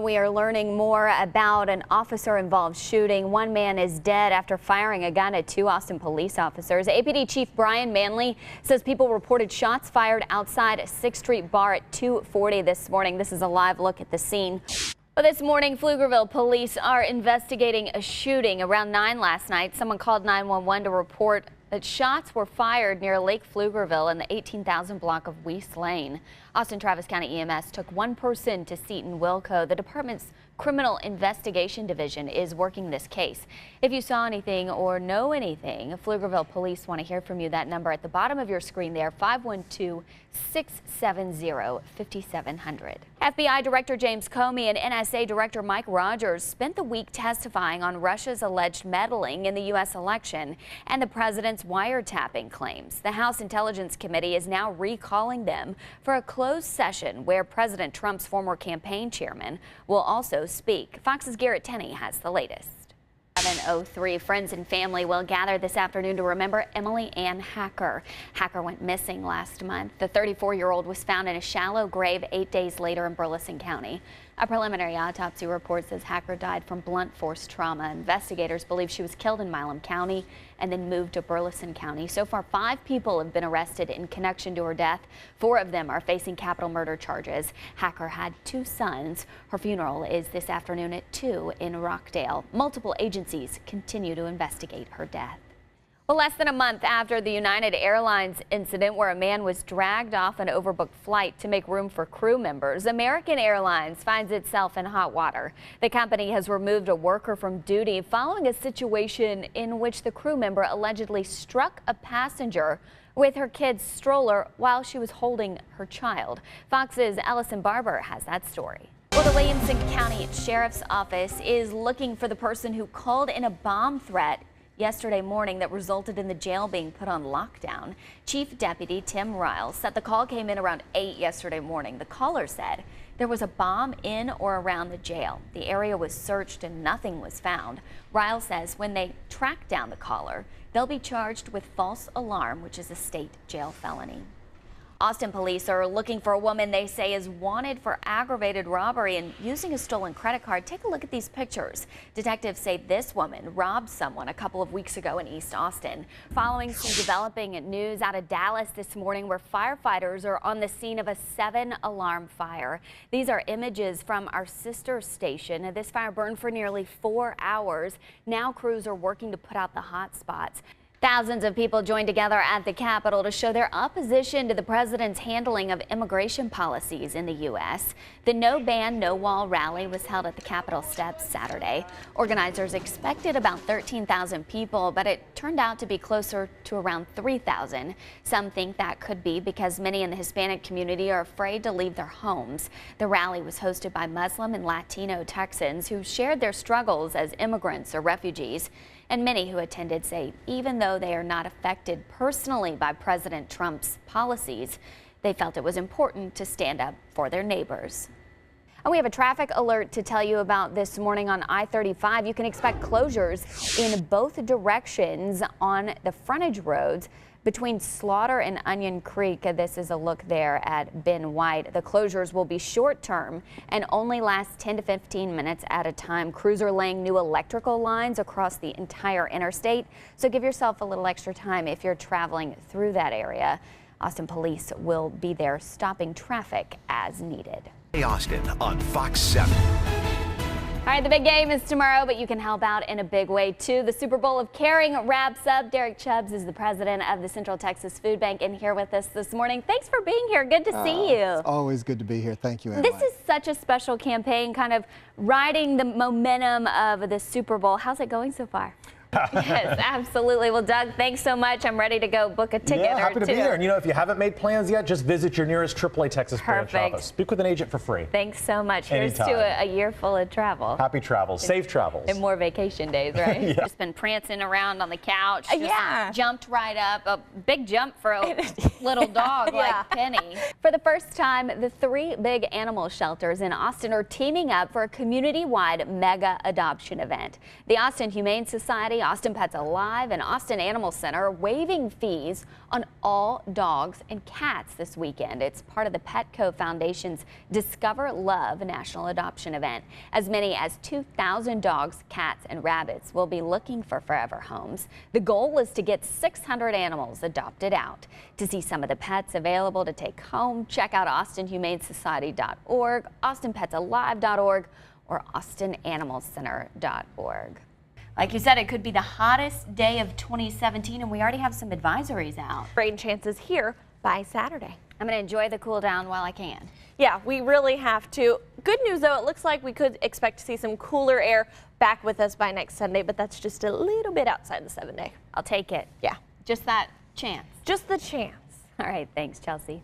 We are learning more about an officer-involved shooting. One man is dead after firing a gun at two Austin police officers. APD Chief Brian Manley says people reported shots fired outside a 6th Street bar at 2:40 this morning. This is a live look at the scene. Well, this morning, Pflugerville police are investigating a shooting around 9 last night. Someone called 911 to report that shots were fired near Lake Pflugerville in the 18,000 block of Weiss Lane. Austin Travis County EMS took one person to Seton-Wilco. The department's Criminal Investigation Division is working this case. If you saw anything or know anything, Pflugerville police want to hear from you. That number at the bottom of your screen there, 512-670-5700. FBI Director James Comey and NSA Director Mike Rogers spent the week testifying on Russia's alleged meddling in the U.S. election and the president's wiretapping claims. The House Intelligence Committee is now recalling them for a closed session where President Trump's former campaign chairman will also speak. Fox's Garrett Tenney has the latest. 7:03. Friends and family will gather this afternoon to remember Emily Ann Hacker. Hacker went missing last month. The 34-year-old was found in a shallow grave 8 days later in Burleson County. A preliminary autopsy report says Hacker died from blunt force trauma. Investigators believe she was killed in Milam County and then moved to Burleson County. So far, 5 people have been arrested in connection to her death. 4 of them are facing capital murder charges. Hacker had 2 sons. Her funeral is this afternoon at 2 in Rockdale. Multiple agencies continue to investigate her death. Well, less than a month after the United Airlines incident where a man was dragged off an overbooked flight to make room for crew members, American Airlines finds itself in hot water. The company has removed a worker from duty following a situation in which the crew member allegedly struck a passenger with her kid's stroller while she was holding her child. Fox's Allison Barber has that story. Well, the Williamson County Sheriff's Office is looking for the person who called in a bomb threat yesterday morning that resulted in the jail being put on lockdown. Chief Deputy Tim Riles said the call came in around 8 yesterday morning. The caller said there was a bomb in or around the jail. The area was searched and nothing was found. Riles says when they track down the caller, they'll be charged with false alarm, which is a state jail felony. Austin police are looking for a woman they say is wanted for aggravated robbery and using a stolen credit card. Take a look at these pictures. Detectives say this woman robbed someone a couple of weeks ago in East Austin. Following some developing news out of Dallas this morning where firefighters are on the scene of a 7-alarm fire. These are images from our sister station. This fire burned for nearly 4 hours. Now crews are working to put out the hot spots. Thousands of people joined together at the Capitol to show their opposition to the president's handling of immigration policies in the U.S. The No Ban, No Wall rally was held at the Capitol steps Saturday. Organizers expected about 13,000 people, but it turned out to be closer to around 3,000. Some think that could be because many in the Hispanic community are afraid to leave their homes. The rally was hosted by Muslim and Latino Texans who shared their struggles as immigrants or refugees. And many who attended say even though they are not affected personally by President Trump's policies, they felt it was important to stand up for their neighbors. And we have a traffic alert to tell you about this morning on I-35. You can expect closures in both directions on the frontage roads between Slaughter and Onion Creek. This is a look there at Ben White. The closures will be short term and only last 10 to 15 minutes at a time. Crews are laying new electrical lines across the entire interstate, so give yourself a little extra time if you're traveling through that area. Austin police will be there stopping traffic as needed. Austin on Fox 7. All right, the big game is tomorrow, but you can help out in a big way, too. The Super Bowl of Caring wraps up. Derek Chubbs is the president of the Central Texas Food Bank and here with us this morning. Thanks for being here. Good to see you. It's always good to be here. Thank you, Emily. This is such a special campaign, kind of riding the momentum of the Super Bowl. How's it going so far? Yes, absolutely. Well, Doug, thanks so much. I'm ready to go book a ticket. Yeah, happy to be here. And you know, if you haven't made plans yet, just visit your nearest AAA Texas branch office. Speak with an agent for free. Thanks so much. Here's to a year full of travel. Happy travels. Safe travels. And more vacation days, right? Yeah. Just been prancing around on the couch. Just jumped right up. A big jump for a little dog like Penny. For the first time, the 3 big animal shelters in Austin are teaming up for a community-wide mega adoption event. The Austin Humane Society, Friday, Austin Pets Alive and Austin Animal Center are waiving fees on all dogs and cats this weekend. It's part of the Petco Foundation's Discover Love National Adoption Event. As many as 2,000 dogs, cats, and rabbits will be looking for forever homes. The goal is to get 600 animals adopted out. To see some of the pets available to take home, check out austinhumanesociety.org, austinpetsalive.org, or austinanimalcenter.org. Like you said, it could be the hottest day of 2017, and we already have some advisories out. Rain chances here by Saturday. I'm going to enjoy the cool down while I can. Yeah, we really have to. Good news, though, it looks like we could expect to see some cooler air back with us by next Sunday, but that's just a little bit outside the 7-day. I'll take it. Yeah. Just that chance. Just the chance. All right, thanks, Chelsea.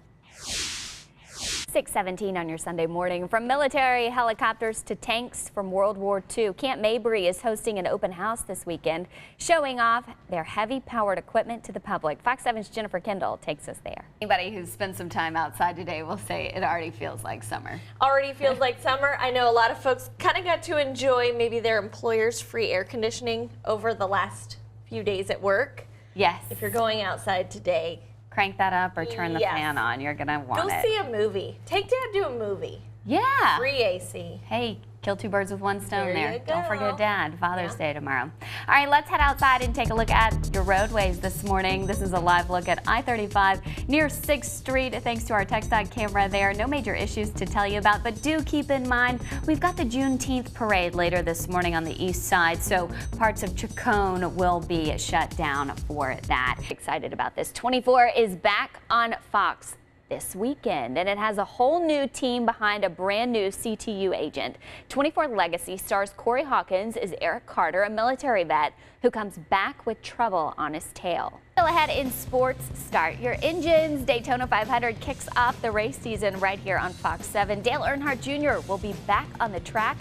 6:17 on your Sunday morning. From military helicopters to tanks from World War II, Camp Mabry is hosting an open house this weekend, showing off their heavy-powered equipment to the public. Fox 7's Jennifer Kendall takes us there. Anybody who's spent some time outside today will say it already feels like summer. Already feels like summer. I know a lot of folks kind of got to enjoy maybe their employer's free air conditioning over the last few days at work. Yes. If you're going outside today, crank that up or turn the fan on. You're going to want go it. see a movie. Take Dad to a movie. Yeah. Free AC. Hey, kill two birds with one stone There you Don't go. forget Dad. Father's Day tomorrow. All right, let's head outside and take a look at your roadways this morning. This is a live look at I-35 near 6th Street. Thanks to our TxDOT camera there. No major issues to tell you about, but do keep in mind we've got the Juneteenth parade later this morning on the east side, so parts of Chacon will be shut down for that. Excited about this. 24 is back on Fox this weekend, and it has a whole new team behind a brand new CTU agent. 24 Legacy stars Corey Hawkins as Eric Carter, a military vet who comes back with trouble on his tail. Still ahead in sports, start your engines. Daytona 500 kicks off the race season right here on Fox 7. Dale Earnhardt Jr. will be back on the track,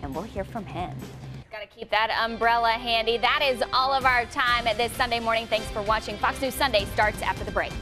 and we'll hear from him. Got to keep that umbrella handy. That is all of our time this Sunday morning. Thanks for watching. Fox News Sunday starts after the break.